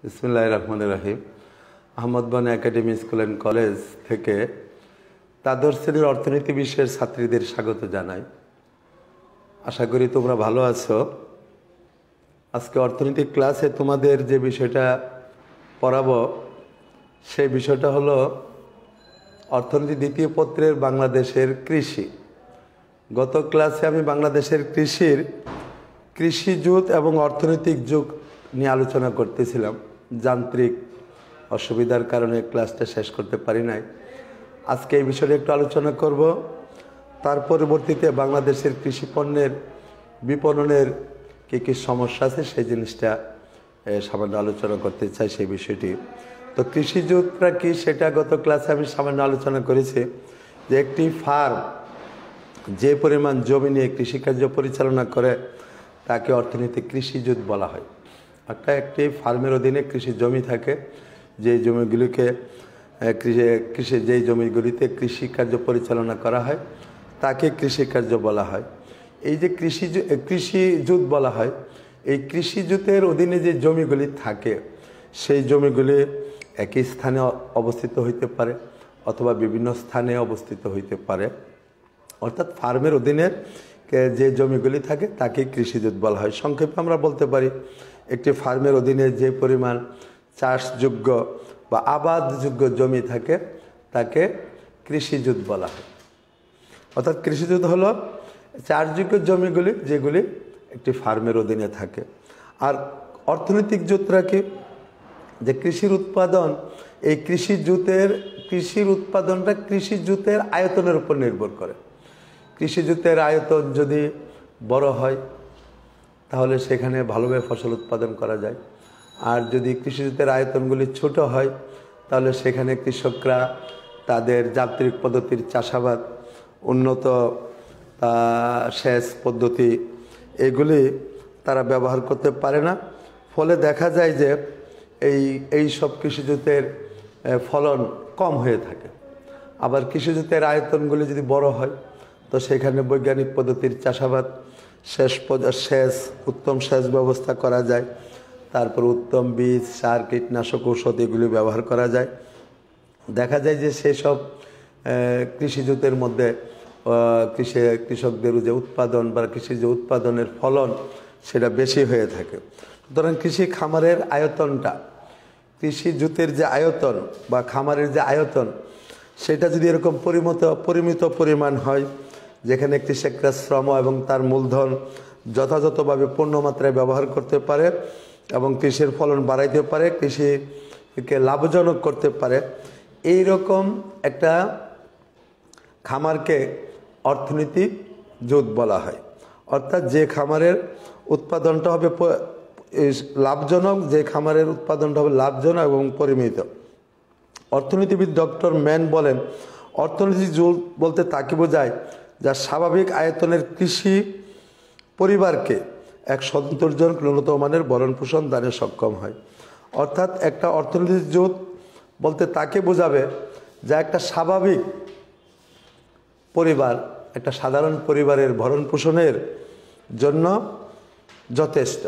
বিসমিল্লাহির রহমানির রহিম। আহমদ বানী একাডেমি স্কুল অ্যান্ড কলেজ থেকে দ্বাদশ শ্রেণীর অর্থনীতি বিষয়ের ছাত্রীদের স্বাগত জানাই। আশা করি তোমরা ভালো আছো। আজকে অর্থনীতি ক্লাসে তোমাদের যে বিষয়টা পড়াবো সেই বিষয়টা হলো অর্থনীতি দ্বিতীয় পত্রের বাংলাদেশের কৃষি। গত ক্লাসে আমি বাংলাদেশের কৃষি যুগ এবং অর্থনৈতিক যুগ নিয়ে আলোচনা করতেছিলাম। যান্ত্রিক অসুবিধার কারণে ক্লাসটা শেষ করতে পারি নাই। আজকে এই বিষয়ে একটু আলোচনা করব। তার পরবর্তীতে বাংলাদেশের কৃষি পণ্যের বিপণনের কী সমস্যা আছে সেই জিনিসটা সামান্য আলোচনা করতে চাই, সেই বিষয়টি। তো কৃষি যুগটা কি সেটা গত ক্লাসে আমি সামান্য আলোচনা করেছি যে একটি ফার্ম যে পরিমাণ জমি নিয়ে কৃষিকার্য পরিচালনা করে তাকে অর্থনৈতিক কৃষিজুত বলা হয়। একটি ফার্মের অধীনে কৃষি জমি থাকে, যে জমিগুলিকে যেই জমিগুলিতে কৃষিকার্য পরিচালনা করা হয় তাকে কৃষিকার্য বলা হয়। এই যে কৃষিজুত বলা হয়, এই কৃষিজুতের অধীনে যে জমিগুলি থাকে সেই জমিগুলি একই স্থানে অবস্থিত হইতে পারে অথবা বিভিন্ন স্থানে অবস্থিত হইতে পারে। অর্থাৎ ফার্মের অধীনে যে জমিগুলি থাকে তাকে কৃষিজুত বলা হয়। সংক্ষেপে আমরা বলতে পারি একটি ফার্মের অধীনে যে পরিমাণ চাষযোগ্য বা আবাদযোগ্য জমি থাকে তাকে কৃষিজুত বলা হয়। অর্থাৎ কৃষিজুত হলো চাষযোগ্য জমিগুলি যেগুলি একটি ফার্মের অধীনে থাকে। আর অর্থনৈতিক জুতরা কি, যে কৃষির উৎপাদন, এই কৃষির উৎপাদনটা কৃষিজুতের আয়তনের উপর নির্ভর করে। কৃষিজুতের আয়তন যদি বড় হয় তাহলে সেখানে ভালোভাবে ফসল উৎপাদন করা যায়। আর যদি কৃষিজুতের আয়তনগুলি ছোট হয় তাহলে সেখানে কৃষকরা তাদের যান্ত্রিক পদ্ধতির চাষাবাদ, উন্নত সেচ পদ্ধতি এগুলি তারা ব্যবহার করতে পারে না। ফলে দেখা যায় যে এই সব কৃষিজুতের ফলন কম হয়ে থাকে। আবার কৃষিজুতের আয়তনগুলি যদি বড় হয় তো সেখানে বৈজ্ঞানিক পদ্ধতির চাষাবাদ, উত্তম সেচ ব্যবস্থা করা যায়, তারপর উত্তম বীজ, সার, কীটনাশক, ঔষধ এগুলি ব্যবহার করা যায়। দেখা যায় যে সেসব কৃষিজুতের মধ্যে কৃষকদের যে উৎপাদন বা কৃষির যে উৎপাদনের ফলন সেটা বেশি হয়ে থাকে। সুতরাং কৃষি খামারের আয়তনটা, কৃষিজুতের যে আয়তন বা খামারের যে আয়তন সেটা যদি এরকম পরিমিত পরিমাণ হয়, যেখানে কৃষকরা শ্রম এবং তার মূলধন যথাযথভাবে পূর্ণমাত্রায় ব্যবহার করতে পারে এবং কৃষির ফলন বাড়াইতে পারে, কৃষিকে লাভজনক করতে পারে, এই রকম একটা খামারকে অর্থনৈতিক জুত বলা হয়। অর্থাৎ যে খামারের উৎপাদনটা হবে লাভজনক, যে খামারের উৎপাদনটা হবে লাভজনক এবং পরিমিত। অর্থনীতিবিদ ডক্টর ম্যান বলেন, অর্থনৈতিক জুত বলতে তাকে বোঝায় যা স্বাভাবিক আয়তনের কৃষি পরিবারকে এক সন্তোষজনক ন্যূনতম মানের ভরণ পোষণ দানে সক্ষম হয়। অর্থাৎ একটা অর্থনৈতিক জুত বলতে তাকে বোঝাবে যা একটা স্বাভাবিক পরিবার, একটা সাধারণ পরিবারের ভরণ পোষণের জন্য যথেষ্ট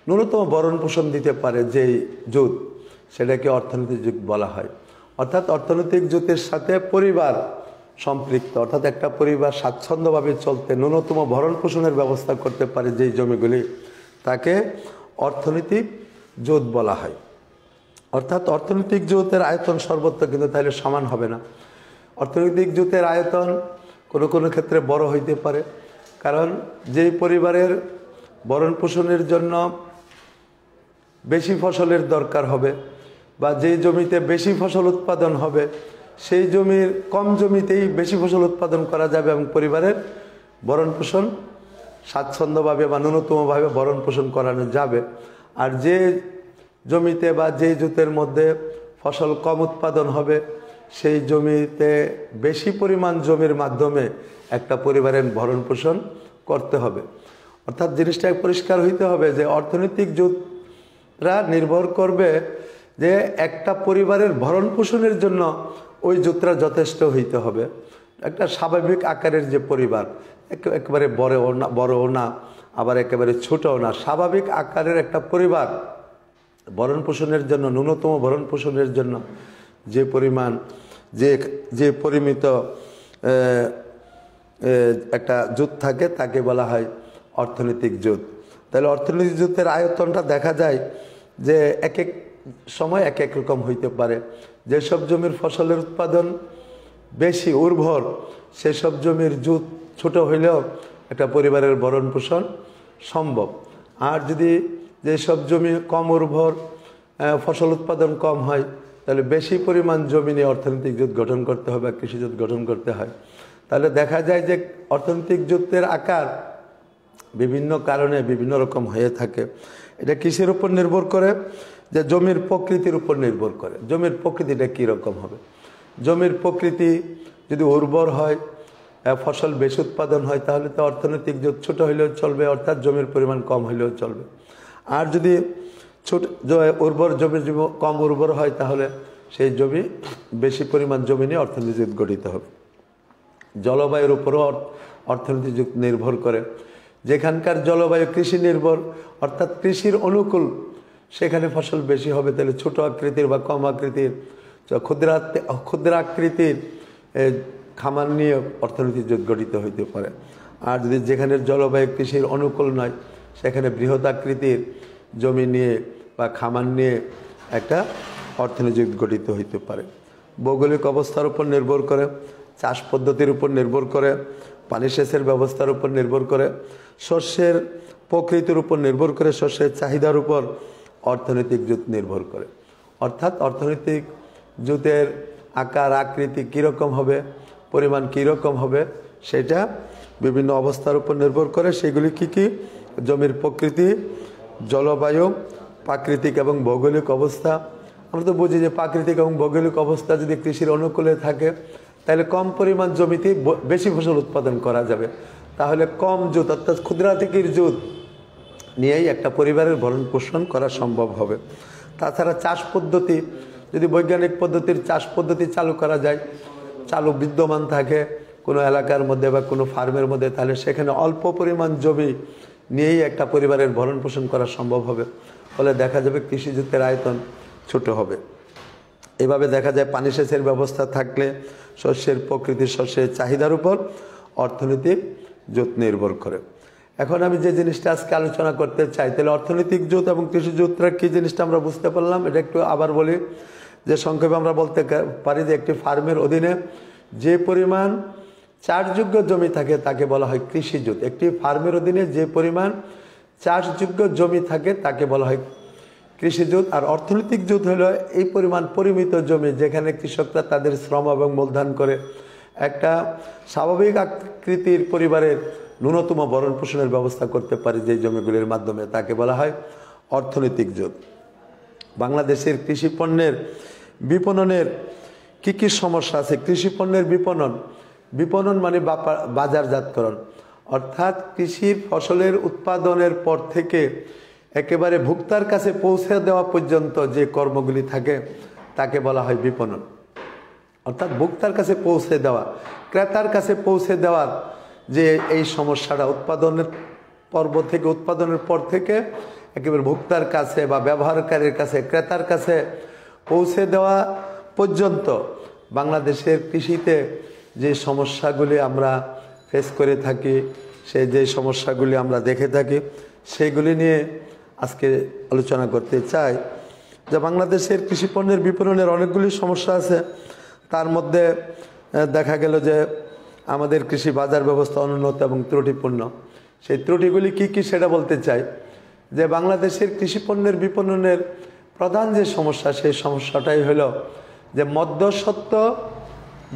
ন্যূনতম ভরণ পোষণ দিতে পারে যেই জুত, সেটাকে অর্থনৈতিক জুত বলা হয়। অর্থাৎ অর্থনৈতিক জুতের সাথে পরিবার সম্পৃক্ত, অর্থাৎ একটা পরিবার স্বাচ্ছন্দ্যভাবে চলতে ন্যূনতম ভরণ পোষণের ব্যবস্থা করতে পারে যেই জমিগুলি, তাকে অর্থনৈতিক জুত বলা হয়। অর্থাৎ অর্থনৈতিক জুতের আয়তন সর্বত্র কিন্তু তাহলে সমান হবে না। অর্থনৈতিক জুতের আয়তন কোনো ক্ষেত্রে বড় হইতে পারে, কারণ যেই পরিবারের ভরণ পোষণের জন্য বেশি ফসলের দরকার হবে বা যেই জমিতে বেশি ফসল উৎপাদন হবে সেই জমির কম জমিতেই বেশি ফসল উৎপাদন করা যাবে এবং পরিবারের ভরণ পোষণ স্বাচ্ছন্দ্যভাবে বা ন্যূনতমভাবে ভরণ পোষণ করানো যাবে। আর যে জমিতে বা যেই জুতের মধ্যে ফসল কম উৎপাদন হবে সেই জমিতে বেশি পরিমাণ জমির মাধ্যমে একটা পরিবারের ভরণ পোষণ করতে হবে। অর্থাৎ জিনিসটা পরিষ্কার হইতে হবে যে অর্থনৈতিক জুতরা নির্ভর করবে যে একটা পরিবারের ভরণ পোষণের জন্য ওই জুতরা যথেষ্ট হইতে হবে। একটা স্বাভাবিক আকারের যে পরিবার, একেবারে বড়ও না আবার একেবারে ছোটও না, স্বাভাবিক আকারের একটা পরিবার ভরণ পোষণের জন্য, ন্যূনতম ভরণ পোষণের জন্য যে পরিমাণ যে পরিমিত একটা জুত থাকে তাকে বলা হয় অর্থনৈতিক জুত। তাহলে অর্থনৈতিক জুতের আয়তনটা দেখা যায় যে এক এক সময় এক এক রকম হইতে পারে। যেসব জমির ফসলের উৎপাদন বেশি উর্বর সেসব জমির জুত ছোট হইলেও একটা পরিবারের ভরণ পোষণ সম্ভব। আর যদি যেসব জমি কম উর্বর, ফসল উৎপাদন কম হয়, তাহলে বেশি পরিমাণ জমি নিয়ে অর্থনৈতিক জোট গঠন করতে হবে, কৃষি জোট গঠন করতে হয়। তাহলে দেখা যায় যে অর্থনৈতিক জোটের আকার বিভিন্ন কারণে বিভিন্ন রকম হয়ে থাকে। এটা কিসের উপর নির্ভর করে? যে জমির প্রকৃতির উপর নির্ভর করে। জমির প্রকৃতিটা কীরকম হবে? জমির প্রকৃতি যদি উর্বর হয়, ফসল বেশি উৎপাদন হয়, তাহলে তো অর্থনৈতিক জোট ছোট হইলেও চলবে, অর্থাৎ জমির পরিমাণ কম হইলেও চলবে। আর যদি উর্বর জমি কম উর্বর হয়, তাহলে সেই জমি বেশি পরিমাণ জমি নিয়ে অর্থনৈতিক জোট গঠিত হবে। জলবায়ুর উপরও অর্থনৈতিক জোট নির্ভর করে। যেখানকার জলবায়ু কৃষি নির্ভর, অর্থাৎ কৃষির অনুকূল, সেখানে ফসল বেশি হবে। তাহলে ছোট আকৃতির বা কম আকৃতির, ক্ষুদ্র আকৃতির খামার নিয়ে অর্থনৈতিক জোট গঠিত হইতে পারে। আর যদি যেখানে জলবায়ু কৃষির অনুকূল নয়, সেখানে বৃহৎ আকৃতির জমি নিয়ে বা খামার নিয়ে একটা অর্থনৈতিক জোট গঠিত হইতে পারে। ভৌগোলিক অবস্থার উপর নির্ভর করে, চাষ পদ্ধতির উপর নির্ভর করে, পানি সেচের ব্যবস্থার উপর নির্ভর করে, শস্যের প্রকৃতির উপর নির্ভর করে, শস্যের চাহিদার উপর অর্থনৈতিক জোট নির্ভর করে। অর্থাৎ অর্থনৈতিক জোটের আকার আকৃতি কীরকম হবে, পরিমাণ কীরকম হবে, সেটা বিভিন্ন অবস্থার উপর নির্ভর করে। সেগুলি কি কি? জমির প্রকৃতি, জলবায়ু, প্রাকৃতিক এবং ভৌগোলিক অবস্থা। আমরা তো বুঝি যে প্রাকৃতিক এবং ভৌগোলিক অবস্থা যদি কৃষির অনুকূলে থাকে, তাহলে কম পরিমাণ জমিতে বেশি ফসল উৎপাদন করা যাবে। তাহলে কম জুত, অর্থাৎ ক্ষুদ্রাতিকির জুত নিয়েই একটা পরিবারের ভরণ পোষণ করা সম্ভব হবে। তাছাড়া চাষ পদ্ধতি, যদি বৈজ্ঞানিক পদ্ধতির চাষ পদ্ধতি চালু করা যায়, চালু বিদ্যমান থাকে কোনো এলাকার মধ্যে বা কোনো ফার্মের মধ্যে, তাহলে সেখানে অল্প পরিমাণ জমি নিয়েই একটা পরিবারের ভরণ পোষণ করা সম্ভব হবে। ফলে দেখা যাবে কৃষি জোটের আয়তন ছোট হবে। এভাবে দেখা যায় পানি সেচের ব্যবস্থা থাকলে শস্যের প্রকৃতি, শস্যের চাহিদার উপর অর্থনৈতিক জোট নির্ভর করে। এখন আমি যে জিনিসটা আজকে আলোচনা করতে চাই, তাহলে অর্থনৈতিক জোট এবং কৃষি জোটরা কী জিনিসটা আমরা বুঝতে পারলাম। এটা একটু আবার বলি, যে সংক্ষেপে আমরা বলতে পারি যে একটি ফার্মের অধীনে যে পরিমাণ চাষযোগ্য জমি থাকে তাকে বলা হয় কৃষি জোট। একটি ফার্মের অধীনে যে পরিমাণ চাষযোগ্য জমি থাকে তাকে বলা হয় কৃষি জোট। আর অর্থনৈতিক জোট হলো এই পরিমাণ পরিমিত জমি যেখানে কৃষকরা তাদের শ্রম এবং মূলধন করে একটা স্বাভাবিক আকৃতির পরিবারের ন্যূনতম ভরণ পোষণের ব্যবস্থা করতে পারে যে জমিগুলির মাধ্যমে, তাকে বলা হয় অর্থনৈতিক জোট। বাংলাদেশের কৃষি পণ্যের বিপণনের কি কি সমস্যা আছে? কৃষি পণ্যের বিপণন মানে বাজারজাতকরণ, অর্থাৎ কৃষির ফসলের উৎপাদনের পর থেকে একেবারে ভোক্তার কাছে পৌঁছে দেওয়া পর্যন্ত যে কর্মগুলি থাকে তাকে বলা হয় বিপণন। অর্থাৎ ভোক্তার কাছে পৌঁছে দেওয়া, ক্রেতার কাছে পৌঁছে দেওয়ার যে এই সমস্যাটা, উৎপাদনের উৎপাদনের পর থেকে একেবারে ভোক্তার কাছে বা ব্যবহারকারীর কাছে, ক্রেতার কাছে পৌঁছে দেওয়া পর্যন্ত বাংলাদেশের কৃষিতে যে সমস্যাগুলি আমরা ফেস করে থাকি, যে সমস্যাগুলি আমরা দেখে থাকি, সেগুলি নিয়ে আজকে আলোচনা করতে চাই। যে বাংলাদেশের কৃষি পণ্যের বিপণনের অনেকগুলি সমস্যা আছে। তার মধ্যে দেখা গেল যে আমাদের কৃষি বাজার ব্যবস্থা অনুন্নত এবং ত্রুটিপূর্ণ। সেই ত্রুটিগুলি কি কি সেটা বলতে চাই। যে বাংলাদেশের কৃষি পণ্যের বিপণনের প্রধান যে সমস্যা, সেই সমস্যাটাই হলো যে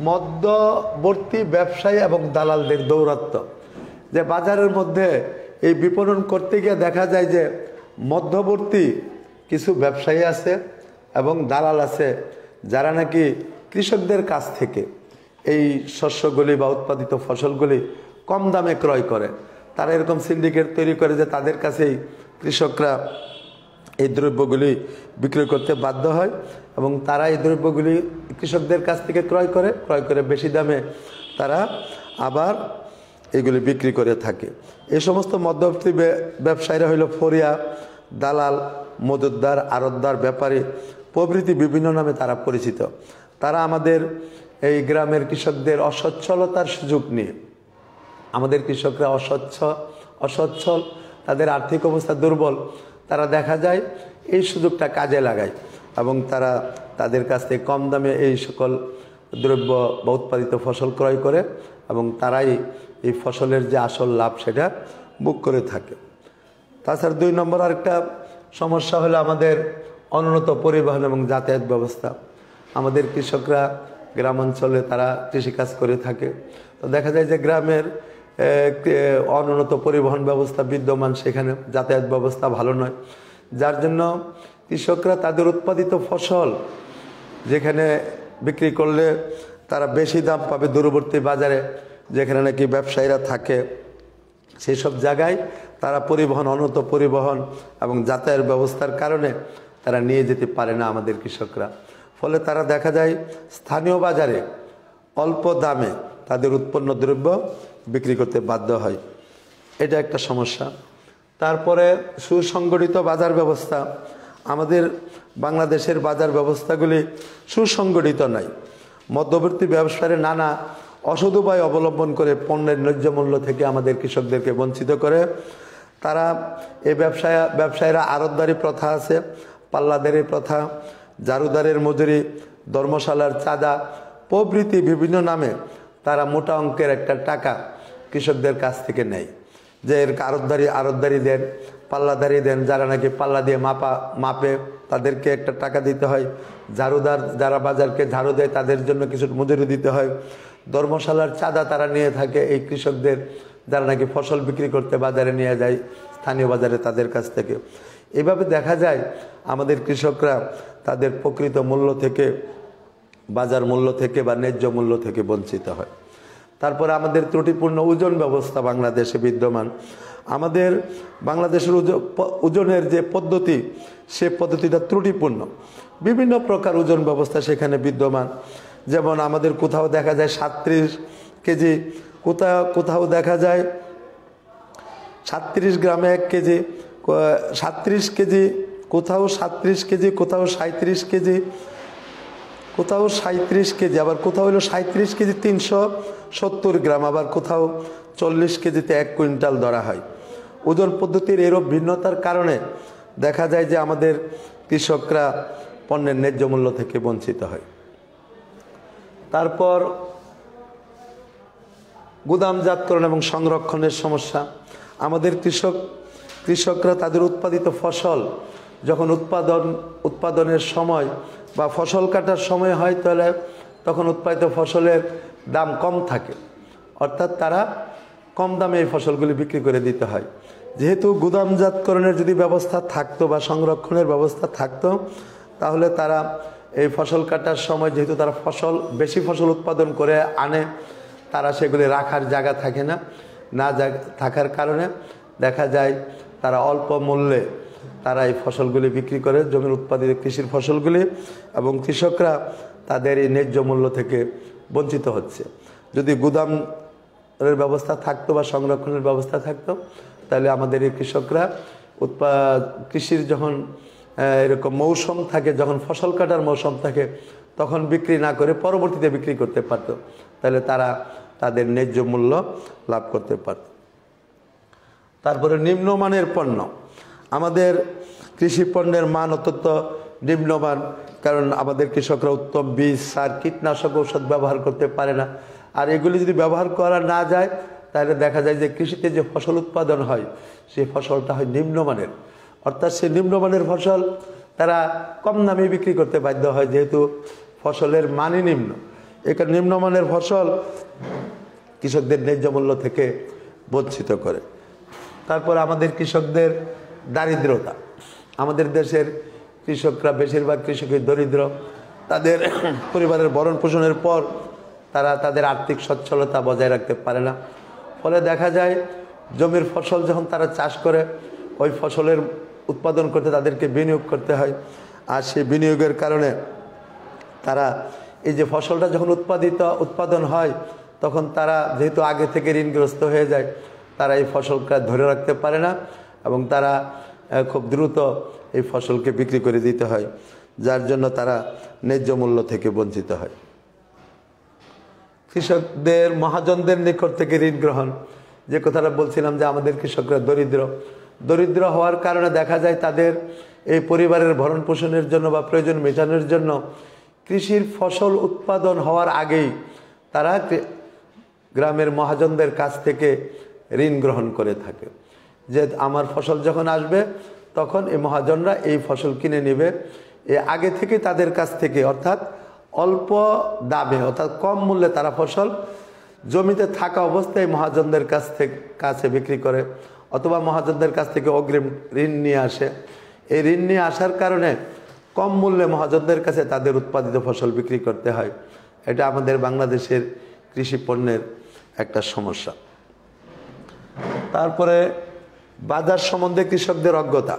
মধ্যবর্তী ব্যবসায়ী এবং দালালদের দৌরাত্ম্য। যে বাজারের মধ্যে এই বিপণন করতে গিয়ে দেখা যায় যে মধ্যবর্তী কিছু ব্যবসায়ী আছে এবং দালাল আছে, যারা নাকি কৃষকদের কাছ থেকে এই শস্যগুলি বা উৎপাদিত ফসলগুলি কম দামে ক্রয় করে। তারা এরকম সিন্ডিকেট তৈরি করে যে তাদের কাছেই কৃষকরা এই দ্রব্যগুলি বিক্রয় করতে বাধ্য হয় এবং তারা এই দ্রব্যগুলি কৃষকদের কাছ থেকে ক্রয় করে বেশি দামে তারা আবার এগুলি বিক্রি করে থাকে। এই সমস্ত মধ্যবর্তী ব্যবসায়ীরা হইল ফরিয়া, দালাল মজুতদার, আড়তদার, ব্যাপারী প্রভৃতি বিভিন্ন নামে তারা পরিচিত। তারা আমাদের এই গ্রামের কৃষকদের অসচ্ছলতার সুযোগ নিয়ে, আমাদের কৃষকরা অসচ্ছল, তাদের আর্থিক অবস্থা দুর্বল, তারা দেখা যায় এই সুযোগটা কাজে লাগায় এবং তারা তাদের কাছ থেকে কম দামে এই সকল দ্রব্য বা উৎপাদিত ফসল ক্রয় করে এবং তারাই এই ফসলের যে আসল লাভ সেটা বুক করে থাকে। তাছাড়া 2 নম্বর আরেকটা সমস্যা হলো আমাদের অনুন্নত পরিবহন এবং যাতায়াত ব্যবস্থা। আমাদের কৃষকরা গ্রামাঞ্চলে তারা কৃষিকাজ করে থাকে, তো দেখা যায় যে গ্রামের অনুন্নত পরিবহন ব্যবস্থা বিদ্যমান, সেখানে যাতায়াত ব্যবস্থা ভালো নয়, যার জন্য কৃষকরা তাদের উৎপাদিত ফসল যেখানে বিক্রি করলে তারা বেশি দাম পাবে দূরবর্তী বাজারে, যেখানে নাকি ব্যবসায়ীরা থাকে, সেই সব জায়গায় তারা অনুন্নত পরিবহন এবং যাতায়াত ব্যবস্থার কারণে তারা নিয়ে যেতে পারে না আমাদের কৃষকরা। ফলে তারা দেখা যায় স্থানীয় বাজারে অল্প দামে তাদের উৎপন্ন দ্রব্য বিক্রি করতে বাধ্য হয়, এটা একটা সমস্যা। তারপরে সুসংগঠিত বাজার ব্যবস্থা। আমাদের বাংলাদেশের বাজার ব্যবস্থাগুলি সুসংগঠিত নয়। মধ্যবর্তী ব্যবসায়ীরা নানা অসৎ উপায় অবলম্বন করে পণ্যের ন্যায্য মূল্য থেকে আমাদের কৃষকদেরকে বঞ্চিত করে। তারা এই ব্যবসায়ীরা আড়তদারি প্রথা আছে, পাল্লাদারি প্রথা, জারুদারের মজুরি, ধর্মশালার চাঁদা প্রভৃতি বিভিন্ন নামে তারা মোটা অঙ্কের একটা টাকা কৃষকদের কাছ থেকে নেয়, যে এর আড়তদারি দেন, পাল্লাদারি দেন, যারা নাকি পাল্লা দিয়ে মাপে তাদেরকে একটা টাকা দিতে হয়, ঝাড়ুদার যারা বাজারকে ঝাড়ু দেয় তাদের জন্য কিছু মজুরি দিতে হয়, ধর্মশালার চাঁদা তারা নিয়ে থাকে এই কৃষকদের যারা নাকি ফসল বিক্রি করতে বাজারে নিয়ে যায় স্থানীয় বাজারে তাদের কাছ থেকে। এভাবে দেখা যায় আমাদের কৃষকরা তাদের প্রকৃত মূল্য থেকে, বাজার মূল্য থেকে বা ন্যায্য মূল্য থেকে বঞ্চিত হয়। তারপরে আমাদের ত্রুটিপূর্ণ ওজন ব্যবস্থা বাংলাদেশে বিদ্যমান। আমাদের বাংলাদেশের ওজনের যে পদ্ধতি, সে পদ্ধতিটা ত্রুটিপূর্ণ। বিভিন্ন প্রকার ওজন ব্যবস্থা সেখানে বিদ্যমান। যেমন আমাদের কোথাও দেখা যায় 37 কেজি, কোথাও দেখা যায় 36 গ্রামে 1 কেজি, 37 কেজি, কোথাও 37 কেজি, কোথাও 37 কেজি, কোথাও 37 কেজি, আবার কোথাও হলো 37 কেজি 370 গ্রাম, আবার কোথাও 40 কেজিতে 1 কুইন্টাল ধরা হয়। ওজন পদ্ধতির এরূপ ভিন্নতার কারণে দেখা যায় যে আমাদের কৃষকরা পণ্যের ন্যায্য মূল্য থেকে বঞ্চিত হয়। তারপর গুদামজাতকরণ এবং সংরক্ষণের সমস্যা। আমাদের কৃষকরা তাদের উৎপাদিত ফসল যখন উৎপাদনের সময় বা ফসল কাটার সময় হয়, তাহলে তখন উৎপাদিত ফসলের দাম কম থাকে, অর্থাৎ তারা কম দামে এই ফসলগুলি বিক্রি করে দিতে হয়। যেহেতু গুদামজাতকরণের যদি ব্যবস্থা থাকতো বা সংরক্ষণের ব্যবস্থা থাকতো, তাহলে তারা এই ফসল কাটার সময় যেহেতু তারা বেশি ফসল উৎপাদন করে আনে, তারা সেগুলি রাখার জায়গা থাকে না, থাকার কারণে দেখা যায় তারা অল্প মূল্যে তারা এই ফসলগুলি বিক্রি করে, জমির উৎপাদিত কৃষির ফসলগুলি, এবং কৃষকরা তাদের এই ন্যায্য মূল্য থেকে বঞ্চিত হচ্ছে। যদি গুদামের ব্যবস্থা থাকতো বা সংরক্ষণের ব্যবস্থা থাকতো, তাহলে আমাদের এই কৃষকরা কৃষির যখন এরকম মৌসুম থাকে, যখন ফসল কাটার মৌসুম থাকে, তখন বিক্রি না করে পরবর্তীতে বিক্রি করতে পারত, তাহলে তারা তাদের ন্যায্য মূল্য লাভ করতে পারত। তারপরে নিম্নমানের পণ্য। আমাদের কৃষি পণ্যের মান অত্যন্ত নিম্নমান, কারণ আমাদের কৃষকরা উত্তম বীজ, সার, কীটনাশক ঔষধ ব্যবহার করতে পারে না। আর এগুলি যদি ব্যবহার করা না যায়, তাহলে দেখা যায় যে কৃষিতে যে ফসল উৎপাদন হয়, সেই ফসলটা হয় নিম্নমানের, অর্থাৎ সেই নিম্নমানের ফসল তারা কম দামে বিক্রি করতে বাধ্য হয়, যেহেতু ফসলের মানই নিম্ন। এখানে নিম্নমানের ফসল কৃষকদের ন্যায্য মূল্য থেকে বঞ্চিত করে। তারপর আমাদের কৃষকদের দারিদ্রতা। আমাদের দেশের কৃষকরা বেশিরভাগ কৃষকই দরিদ্র। তাদের পরিবারের ভরণ পোষণের পর তারা তাদের আর্থিক সচ্ছলতা বজায় রাখতে পারে না। ফলে দেখা যায় জমির ফসল যখন তারা চাষ করে, ওই ফসলের উৎপাদন করতে তাদেরকে বিনিয়োগ করতে হয়। আর সেই বিনিয়োগের কারণে তারা এই যে ফসলটা যখন উৎপাদন হয়, তখন তারা যেহেতু আগে থেকে ঋণগ্রস্ত হয়ে যায়, তারা এই ফসলটা ধরে রাখতে পারে না এবং তারা খুব দ্রুত এই ফসলকে বিক্রি করে দিতে হয়, যার জন্য তারা ন্যায্য মূল্য থেকে বঞ্চিত হয়। কৃষকদের মহাজনদের নিকট থেকে ঋণ গ্রহণ, যে কথাটা বলছিলাম যে আমাদের কৃষকরা দরিদ্র হওয়ার কারণে দেখা যায় তাদের এই পরিবারের ভরণ পোষণের জন্য বা প্রয়োজন মেটানোর জন্য কৃষির ফসল উৎপাদন হওয়ার আগেই তারা গ্রামের মহাজনদের কাছ থেকে ঋণ গ্রহণ করে থাকে, যে আমার ফসল যখন আসবে তখন এই মহাজনরা এই ফসল কিনে নেবে। আগে থেকে তাদের কাছ থেকে, অর্থাৎ অল্প দামে অর্থাৎ কম মূল্যে তারা ফসল জমিতে থাকা অবস্থায় মহাজনদের কাছে বিক্রি করে, অথবা মহাজনদের কাছ থেকে অগ্রিম ঋণ নিয়ে আসে। এই ঋণ নিয়ে আসার কারণে কম মূল্যে মহাজনদের কাছে তাদের উৎপাদিত ফসল বিক্রি করতে হয়। এটা আমাদের বাংলাদেশের কৃষি পণ্যের একটা সমস্যা। তারপরে বাজার সম্বন্ধে কৃষকদের অজ্ঞতা।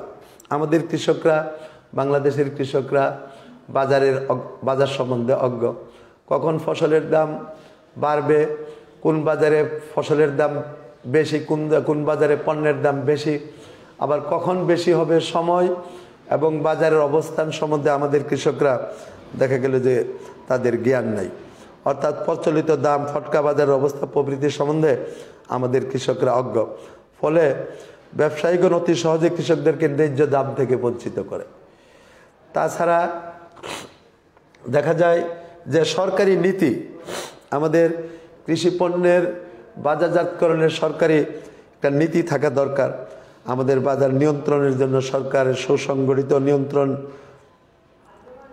আমাদের কৃষকরা, বাংলাদেশের কৃষকরা বাজার সম্বন্ধে অজ্ঞ। কখন ফসলের দাম বাড়বে, কোন বাজারে ফসলের দাম বেশি, কোন বাজারে পণ্যের দাম বেশি, আবার কখন বেশি হবে সময় এবং বাজারের অবস্থান সম্বন্ধে আমাদের কৃষকরা দেখা গেল যে তাদের জ্ঞান নাই। অর্থাৎ প্রচলিত দাম, ফটকা বাজারের অবস্থা প্রভৃতি সম্বন্ধে আমাদের কৃষকরা অজ্ঞ। ফলে ব্যবসায়ীগণ অতি সহজে কৃষকদেরকে ন্যায্য দাম থেকে বঞ্চিত করে। তাছাড়া দেখা যায় যে সরকারি নীতি, আমাদের কৃষি পণ্যের বাজারজাতকরণের সরকারি একটা নীতি থাকা দরকার। আমাদের বাজার নিয়ন্ত্রণের জন্য সরকারের সুসংগঠিত নিয়ন্ত্রণ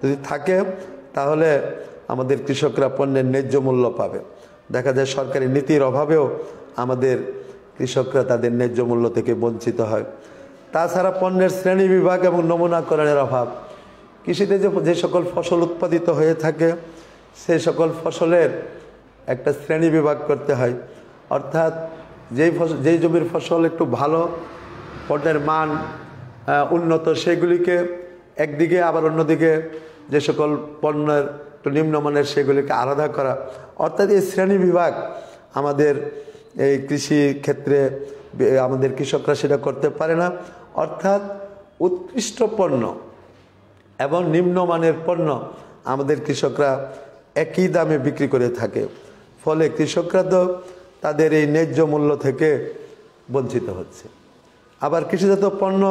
যদি থাকে তাহলে আমাদের কৃষকরা পণ্যের ন্যায্য মূল্য পাবে। দেখা যায় সরকারি নীতির অভাবেও আমাদের কৃষকরা তাদের ন্যায্য মূল্য থেকে বঞ্চিত হয়। তাছাড়া পণ্যের শ্রেণী বিভাগ এবং নমুনাকরণের অভাব। কৃষিতে যে সকল ফসল উৎপাদিত হয়ে থাকে সেই সকল ফসলের একটা শ্রেণী বিভাগ করতে হয়। অর্থাৎ যেই জমির ফসল একটু ভালো, পণ্যের মান উন্নত, সেগুলিকে একদিকে, আবার অন্যদিকে যে সকল পণ্যের একটু নিম্নমানের সেগুলিকে আলাদা করা। অর্থাৎ এই শ্রেণী বিভাগ আমাদের এই কৃষি ক্ষেত্রে আমাদের কৃষকরা সেটা করতে পারে না। অর্থাৎ উৎকৃষ্ট পণ্য এবং নিম্নমানের পণ্য আমাদের কৃষকরা একই দামে বিক্রি করে থাকে। ফলে কৃষকরা তো তাদের এই ন্যায্য মূল্য থেকে বঞ্চিত হচ্ছে। আবার কৃষিজাত পণ্য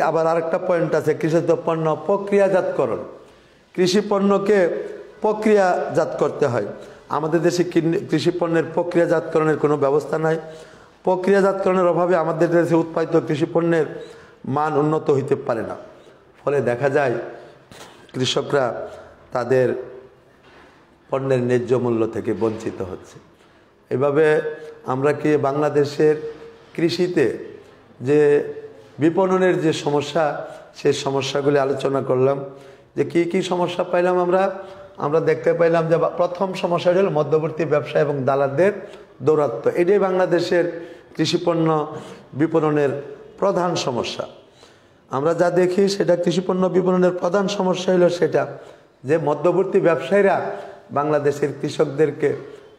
আবার আরেকটা পয়েন্ট আছে, কৃষিজাত পণ্য প্রক্রিয়াজাতকরণ। কৃষি পণ্যকে প্রক্রিয়াজাত করতে হয়। আমাদের দেশে কৃষি পণ্যের প্রক্রিয়াজাতকরণের কোনো ব্যবস্থা নাই। প্রক্রিয়াজাতকরণের অভাবে আমাদের দেশে উৎপাদিত কৃষি পণ্যের মান উন্নত হইতে পারে না। ফলে দেখা যায় কৃষকরা তাদের পণ্যের ন্যায্য মূল্য থেকে বঞ্চিত হচ্ছে। এভাবে আমরা কি বাংলাদেশের কৃষিতে যে বিপণনের যে সমস্যা, সেই সমস্যাগুলি আলোচনা করলাম। যে কি কি সমস্যা পাইলাম আমরা দেখতে পাইলাম যে প্রথম সমস্যা হল মধ্যবর্তী ব্যবসা এবং দালালদের দৌরাত্ম্য। এটাই বাংলাদেশের কৃষিপণ্য বিপণনের প্রধান সমস্যা। আমরা যা দেখি সেটা কৃষিপণ্য বিপণনের প্রধান সমস্যা হলো সেটা যে মধ্যবর্তী ব্যবসায়ীরা বাংলাদেশের কৃষকদেরকে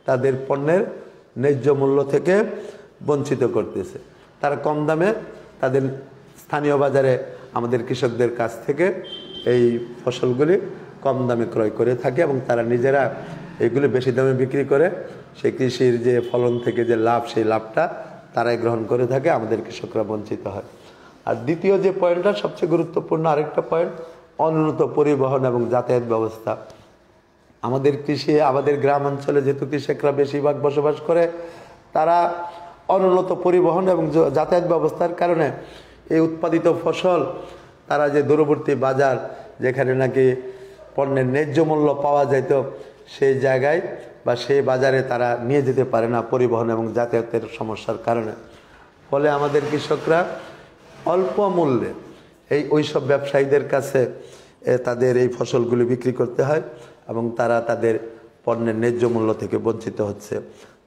তাদের পণ্যের ন্যায্য মূল্য থেকে বঞ্চিত করতেছে। তারা কম দামে তাদের স্থানীয় বাজারে আমাদের কৃষকদের কাছ থেকে এই ফসলগুলি কম দামে ক্রয় করে থাকে এবং তারা নিজেরা এইগুলি বেশি দামে বিক্রি করে সেই কৃষির যে ফলন থেকে যে লাভ, সেই লাভটা তারাই গ্রহণ করে থাকে, আমাদের কৃষকরা বঞ্চিত হয়। আর দ্বিতীয় যে পয়েন্টটা সবচেয়ে গুরুত্বপূর্ণ আরেকটা পয়েন্ট, অনুন্নত পরিবহন এবং যাতায়াত ব্যবস্থা। আমাদের আমাদের গ্রাম অঞ্চলে যেহেতু কৃষকরা বেশিরভাগ বসবাস করে, তারা অনুন্নত পরিবহন এবং যাতায়াত ব্যবস্থার কারণে এই উৎপাদিত ফসল তারা যে দূরবর্তী বাজার, যেখানে নাকি পণ্যের ন্যায্য মূল্য পাওয়া যেত, সেই জায়গায় বা সেই বাজারে তারা নিয়ে যেতে পারে না পরিবহন এবং যাতায়াতের সমস্যার কারণে। ফলে আমাদের কৃষকরা অল্প মূল্যে ওইসব ব্যবসায়ীদের কাছে তাদের এই ফসলগুলি বিক্রি করতে হয় এবং তারা তাদের পণ্যের ন্যায্য মূল্য থেকে বঞ্চিত হচ্ছে।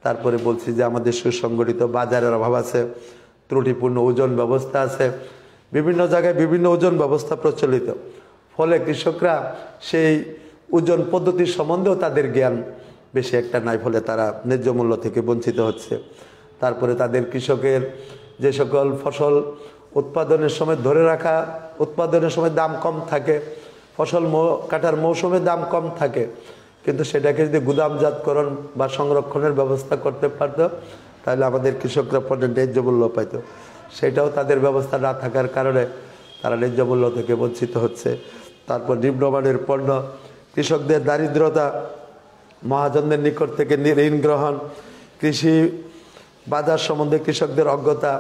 তারপরে বলছি যে আমাদের সুসংগঠিত বাজারের অভাব আছে, ত্রুটিপূর্ণ ওজন ব্যবস্থা আছে, বিভিন্ন জায়গায় বিভিন্ন ওজন ব্যবস্থা প্রচলিত। ফলে কৃষকরা সেই ওজন পদ্ধতির সম্বন্ধেও তাদের জ্ঞান বেশি একটা নাই, ফলে তারা ন্যায্য মূল্য থেকে বঞ্চিত হচ্ছে। তারপরে তাদের কৃষকের যে সকল ফসল উৎপাদনের সময় ধরে রাখা, উৎপাদনের সময় দাম কম থাকে, ফসল কাটার মৌসুমে দাম কম থাকে, কিন্তু সেটাকে যদি গুদামজাতকরণ বা সংরক্ষণের ব্যবস্থা করতে পারত, তাহলে আমাদের কৃষকরা পণ্যের ন্যায্য মূল্য পাইত। সেটাও তাদের ব্যবস্থা না থাকার কারণে তারা ন্যায্য মূল্য থেকে বঞ্চিত হচ্ছে। তারপর নিম্নমানের পণ্য, কৃষকদের দারিদ্রতা, মহাজনদের নিকট থেকে ঋণ গ্রহণ, কৃষি বাজার সম্বন্ধে কৃষকদের অজ্ঞতা,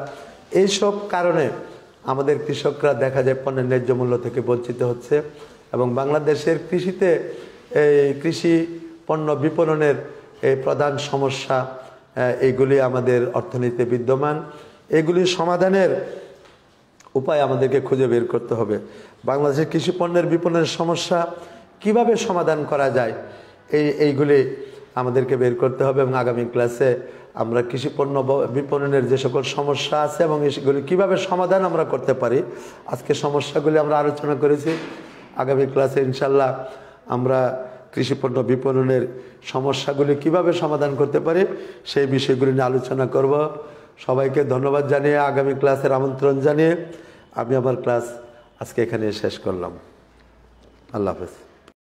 এইসব কারণে আমাদের কৃষকরা দেখা যায় পণ্যের ন্যায্য মূল্য থেকে বঞ্চিত হচ্ছে। এবং বাংলাদেশের কৃষিতে এই কৃষি পণ্য বিপণনের এই প্রধান সমস্যা, এইগুলি আমাদের অর্থনীতিতে বিদ্যমান। এগুলির সমাধানের উপায় আমাদেরকে খুঁজে বের করতে হবে। বাংলাদেশের কৃষি পণ্যের বিপণনের সমস্যা কিভাবে সমাধান করা যায়, এইগুলি আমাদেরকে বের করতে হবে। এবং আগামী ক্লাসে আমরা কৃষি পণ্য বিপণনের যে সকল সমস্যা আছে এবং এগুলি কীভাবে সমাধান আমরা করতে পারি, আজকে সমস্যাগুলি আমরা আলোচনা করেছি। আগামী ক্লাসে ইনশাল্লাহ আমরা কৃষি পণ্য বিপণনের সমস্যাগুলি কিভাবে সমাধান করতে পারি সেই বিষয়গুলি নিয়ে আলোচনা করব। সবাইকে ধন্যবাদ জানিয়ে, আগামী ক্লাসের আমন্ত্রণ জানিয়ে আমি আমার ক্লাস আজকে এখানে শেষ করলাম। আল্লাহ হাফেজ।